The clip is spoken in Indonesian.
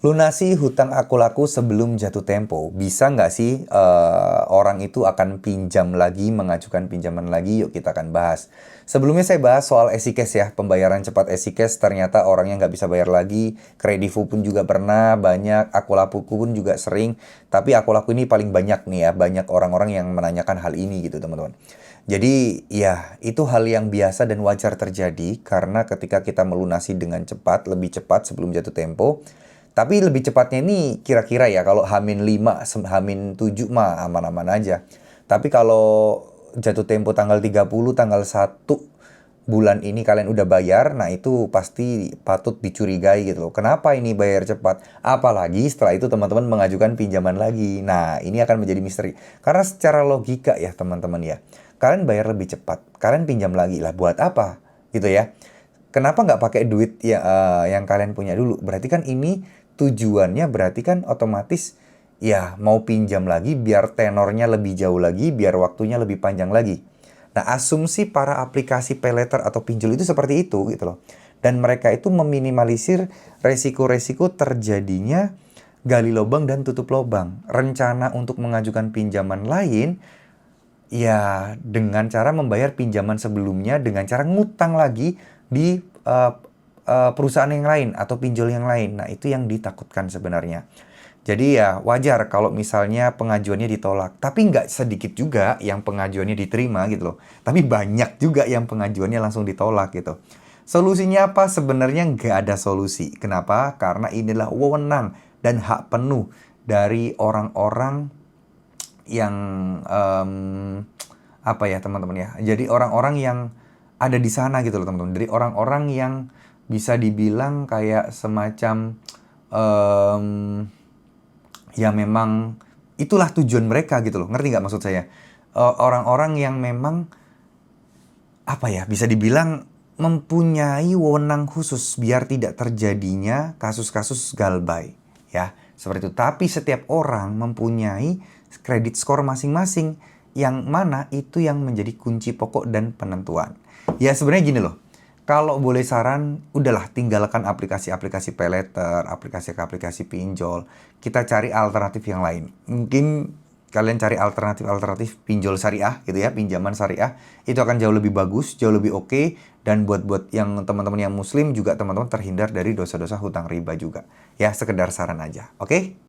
Lunasi hutang aku laku sebelum jatuh tempo. Bisa nggak sih orang itu akan pinjam lagi, mengajukan pinjaman lagi? Yuk kita akan bahas. Sebelumnya saya bahas soal EasyCash ya. Pembayaran cepat EasyCash ternyata orangnya nggak bisa bayar lagi. Kredivo pun juga pernah, banyak. Aku laku pun juga sering. Tapi aku laku ini paling banyak nih ya. Banyak orang-orang yang menanyakan hal ini gitu teman-teman. Jadi ya itu hal yang biasa dan wajar terjadi. Karena ketika kita melunasi dengan cepat, lebih cepat sebelum jatuh tempo. Tapi lebih cepatnya ini kira-kira ya kalau H-5, H-7 mah aman-aman aja. Tapi kalau jatuh tempo tanggal 30, tanggal 1 bulan ini kalian udah bayar, nah itu pasti patut dicurigai gitu loh. Kenapa ini bayar cepat? Apalagi setelah itu teman-teman mengajukan pinjaman lagi. Nah, ini akan menjadi misteri. Karena secara logika ya teman-teman ya, kalian bayar lebih cepat, kalian pinjam lagi lah buat apa? Gitu ya. Kenapa nggak pakai duit ya, yang kalian punya dulu? Berarti kan ini tujuannya berarti kan otomatis ya mau pinjam lagi biar tenornya lebih jauh lagi, biar waktunya lebih panjang lagi. Nah, asumsi para aplikasi paylater atau pinjol itu seperti itu gitu loh. Dan mereka itu meminimalisir resiko-resiko terjadinya gali lubang dan tutup lubang. Rencana untuk mengajukan pinjaman lain ya dengan cara membayar pinjaman sebelumnya dengan cara ngutang lagi di perusahaan yang lain atau pinjol yang lain. Nah, itu yang ditakutkan sebenarnya. Jadi ya wajar kalau misalnya pengajuannya ditolak. Tapi nggak sedikit juga yang pengajuannya diterima gitu loh. Tapi banyak juga yang pengajuannya langsung ditolak gitu. Solusinya apa? Sebenarnya nggak ada solusi. Kenapa? Karena inilah wewenang dan hak penuh dari orang-orang yang apa ya teman-teman ya. Jadi orang-orang yang ada di sana gitu loh teman-teman. Dari orang-orang yang bisa dibilang kayak semacam em, ya memang itulah tujuan mereka gitu loh. Ngerti nggak maksud saya? Orang-orang yang memang apa ya bisa dibilang mempunyai wewenang khusus biar tidak terjadinya kasus-kasus galbay ya seperti itu. Tapi setiap orang mempunyai kredit skor masing-masing yang mana itu yang menjadi kunci pokok dan penentuan. Ya sebenarnya gini loh. Kalau boleh saran, udahlah tinggalkan aplikasi-aplikasi paylater, aplikasi-aplikasi pinjol. Kita cari alternatif yang lain. Mungkin kalian cari alternatif pinjol syariah gitu ya, pinjaman syariah. Itu akan jauh lebih bagus, jauh lebih oke. Dan buat yang teman-teman yang muslim juga teman-teman terhindar dari dosa-dosa hutang riba juga. Ya, sekedar saran aja. Oke?